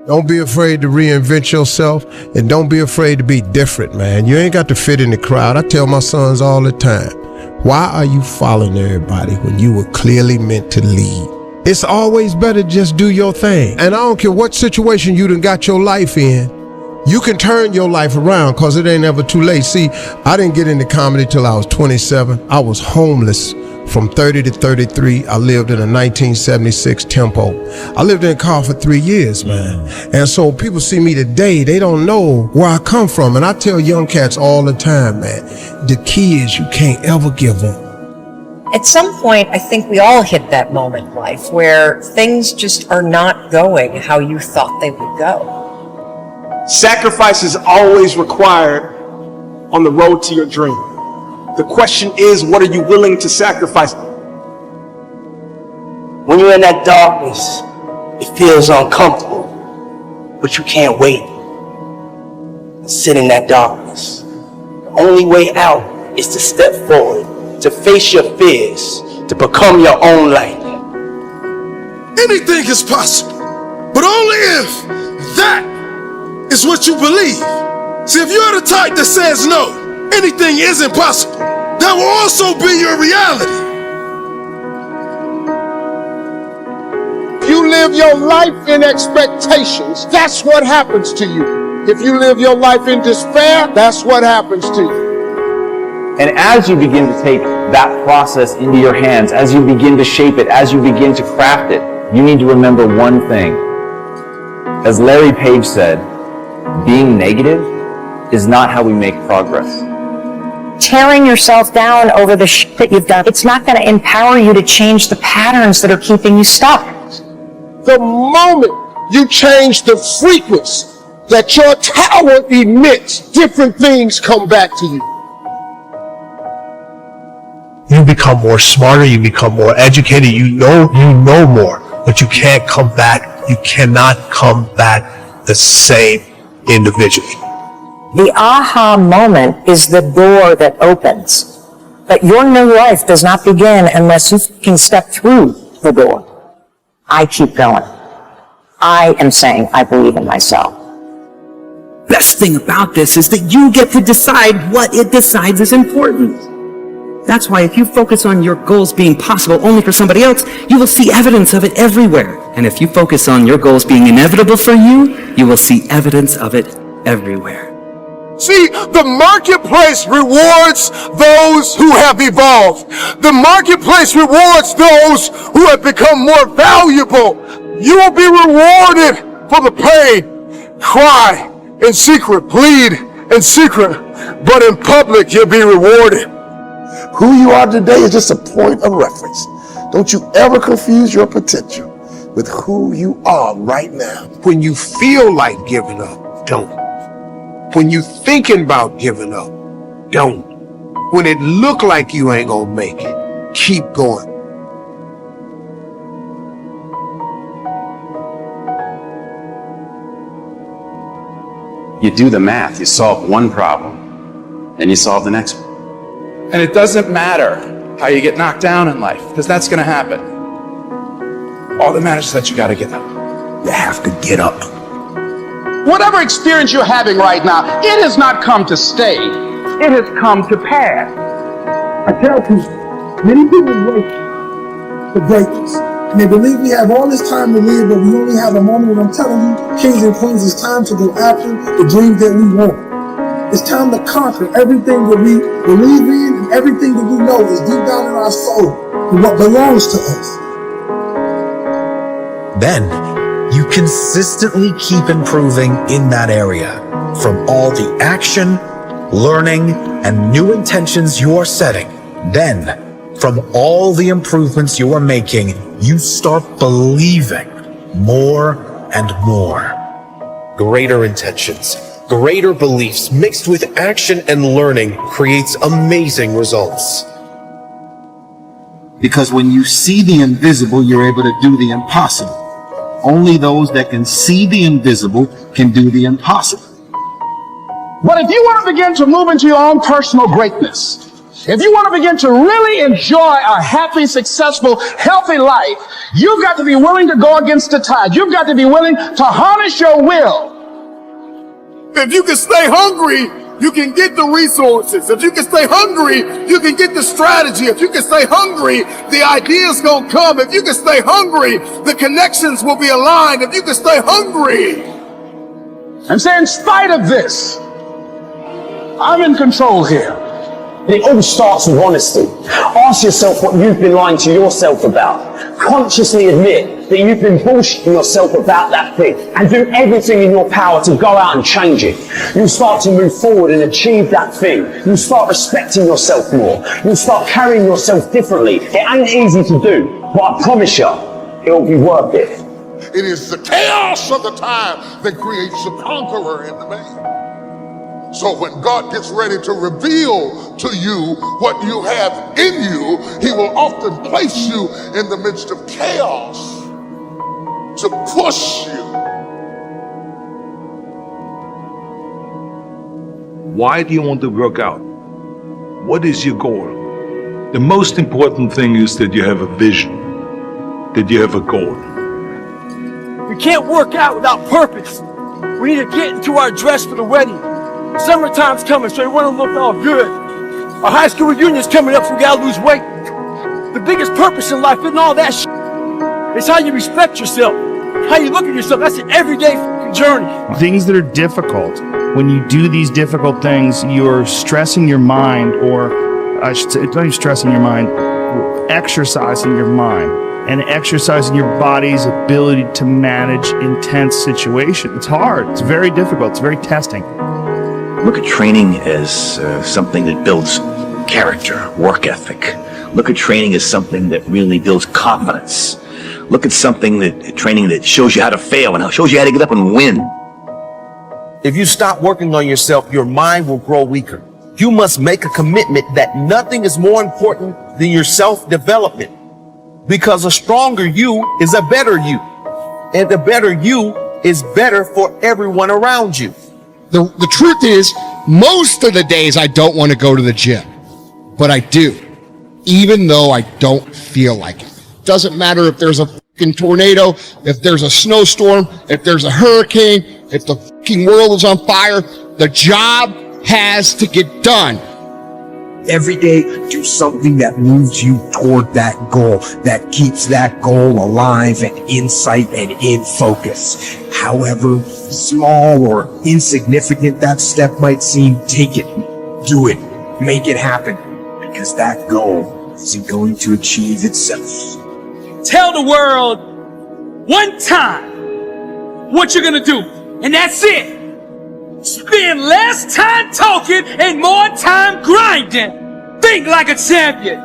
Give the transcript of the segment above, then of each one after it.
Don't be afraid to reinvent yourself, and don't be afraid to be different, man. You ain't got to fit in the crowd. I tell my sons all the time, why are you following everybody when you were clearly meant to lead? It's always better to just do your thing. And I don't care what situation you done got your life in, you can turn your life around, because it ain't ever too late. See, I didn't get into comedy till I was 27. I was homeless from 30 to 33. I lived in a 1976 Tempo. I lived in a car for 3 years, man. And so people see me today, they don't know where I come from. And I tell young cats all the time, man, the key is you can't ever give up. At some point, I think we all hit that moment in life where things just are not going how you thought they would go. Sacrifice is always required on the road to your dream. The question is, what are you willing to sacrifice? When you're in that darkness, it feels uncomfortable, but you can't wait. Sit in that darkness. The only way out is to step forward, to face your fears, to become your own light. Anything is possible, but only if that is what you believe. See, if you're the type that says no, anything isn't possible, that will also be your reality. If you live your life in expectations, that's what happens to you. If you live your life in despair, that's what happens to you. And as you begin to take that process into your hands, as you begin to shape it, as you begin to craft it, you need to remember one thing. As Larry Page said, being negative is not how we make progress. Tearing yourself down over the shit that you've done, it's not going to empower you to change the patterns that are keeping you stuck. The moment you change the frequency that your tower emits, different things come back to you. You become more smarter, you become more educated, you know more, but you can't come back. You cannot come back the same individual. The aha moment is the door that opens. But your new life does not begin unless you can step through the door. I keep going. I am saying I believe in myself. Best thing about this is that you get to decide what it decides is important. That's why if you focus on your goals being possible only for somebody else, you will see evidence of it everywhere. And if you focus on your goals being inevitable for you, you will see evidence of it everywhere. See, the marketplace rewards those who have evolved. The marketplace rewards those who have become more valuable. You will be rewarded for the pain. Cry in secret, bleed in secret, but in public you'll be rewarded. Who you are today is just a point of reference. Don't you ever confuse your potential with who you are right now. When you feel like giving up, don't. When you thinking about giving up, don't. When it look like you ain't gonna make it, keep going. You do the math, you solve one problem, then you solve the next one. And it doesn't matter how you get knocked down in life, because that's gonna happen. All that matters is that you gotta get up. You have to get up. Whatever experience you're having right now, it has not come to stay. It has come to pass. I tell people, many people wait for greatness. And they believe we have all this time to live, but we only have a moment. And I'm telling you, kings and queens, it's time to go after the dreams that we want. It's time to conquer everything that we believe in and everything that we know is deep down in our soul and what belongs to us. Then, you consistently keep improving in that area. From all the action, learning, and new intentions you are setting, then, from all the improvements you are making, you start believing more and more. Greater intentions, greater beliefs mixed with action and learning creates amazing results. Because when you see the invisible, you're able to do the impossible. Only those that can see the invisible can do the impossible. But if you want to begin to move into your own personal greatness, If you want to begin to really enjoy a happy, successful, healthy life, you've got to be willing to go against the tide. You've got to be willing to harness your will. If you can stay hungry, you can get the resources. If you can stay hungry, you can get the strategy. If you can stay hungry, the ideas gonna come. If you can stay hungry, the connections will be aligned. If you can stay hungry. And say, in spite of this, I'm in control here. It all starts with honesty. Ask yourself what you've been lying to yourself about. Consciously admit that you've been bullshitting yourself about that thing and do everything in your power to go out and change it. You start to move forward and achieve that thing. You start respecting yourself more. You start carrying yourself differently. It ain't easy to do, but I promise you, it'll be worth it. It is the chaos of the time that creates the conqueror in the man. So when God gets ready to reveal to you what you have in you, he will often place you in the midst of chaos to push you. Why do you want to work out? What is your goal? The most important thing is that you have a vision, that you have a goal. We can't work out without purpose. We need to get into our dress for the wedding. Summertime's coming, so we want to look all good. Our high school reunion's coming up, so we gotta lose weight. The biggest purpose in life isn't all that shit. It's how you respect yourself, how you look at yourself. That's an everyday journey. Things that are difficult, when you do these difficult things, you're stressing your mind, or I should say, not even stressing your mind, exercising your mind. And exercising your body's ability to manage intense situations. It's hard. It's very difficult. It's very testing. Look at training as something that builds character, work ethic. Look at training as something that really builds confidence. Look at training that shows you how to fail and shows you how to get up and win. If you stop working on yourself, your mind will grow weaker. You must make a commitment that nothing is more important than your self-development. Because a stronger you is a better you. And the better you is better for everyone around you. The truth is, most of the days I don't want to go to the gym. But I do. Even though I don't feel like it. Doesn't matter if there's a fucking tornado, if there's a snowstorm, if there's a hurricane, if the fucking world is on fire. The job has to get done. Every day, do something that moves you toward that goal, that keeps that goal alive and in sight and in focus. However small or insignificant that step might seem, take it, do it, make it happen, because that goal isn't going to achieve itself. Tell the world one time what you're gonna do, and that's it. Spend less time talking and more time grinding. Think like a champion.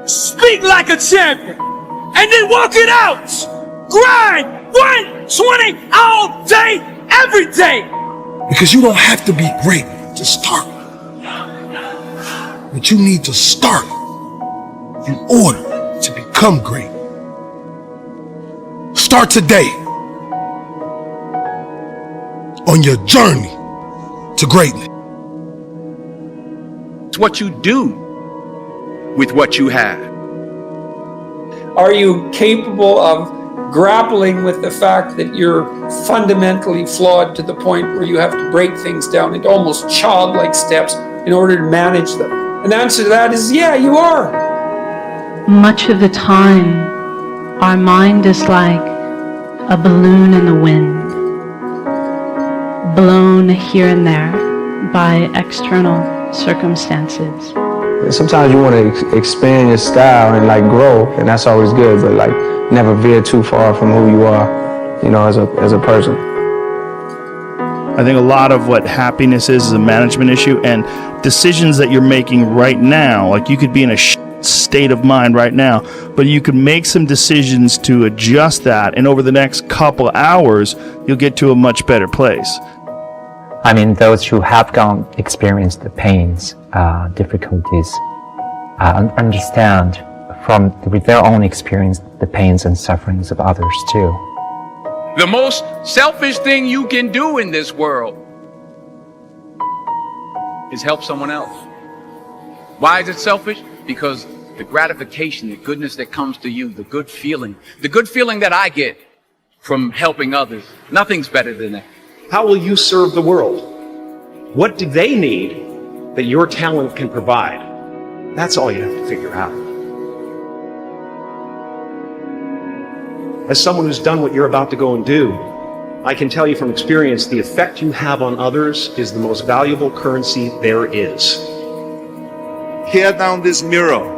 Speak like a champion. And then walk it out. Grind 120 all day, every day. Because you don't have to be great to start. But you need to start in order to become great. Start today on your journey to greatness. It's what you do with what you have. Are you capable of grappling with the fact that you're fundamentally flawed to the point where you have to break things down into almost childlike steps in order to manage them? And the answer to that is, yeah, you are. Much of the time, our mind is like a balloon in the wind, blown here and there by external circumstances. Sometimes you want to expand your style and like grow, and that's always good, but like never veer too far from who you are, you know, as a person. I think a lot of what happiness is a management issue, and decisions that you're making right now, like you could be in a state of mind right now, but you could make some decisions to adjust that, and over the next couple hours, you'll get to a much better place. I mean, those who have experienced the pains, difficulties, understand with their own experience the pains and sufferings of others too. The most selfish thing you can do in this world is help someone else. Why is it selfish? Because the gratification, the goodness that comes to you, the good feeling that I get from helping others, nothing's better than that. How will you serve the world? What do they need that your talent can provide? That's all you have to figure out. As someone who's done what you're about to go and do, I can tell you from experience, the effect you have on others is the most valuable currency there is. Tear down this mirror.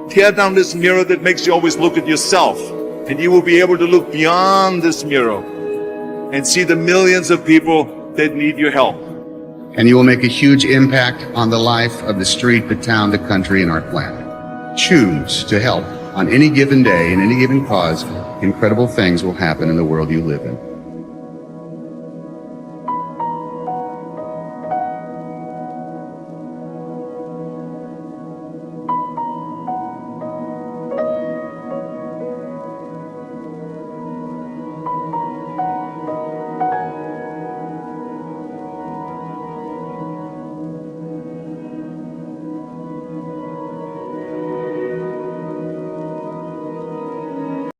Tear down this mirror that makes you always look at yourself. And you will be able to look beyond this mirror and see the millions of people that need your help. And you will make a huge impact on the life of the street, the town, the country, and our planet. Choose to help on any given day, in any given cause. Incredible things will happen in the world you live in.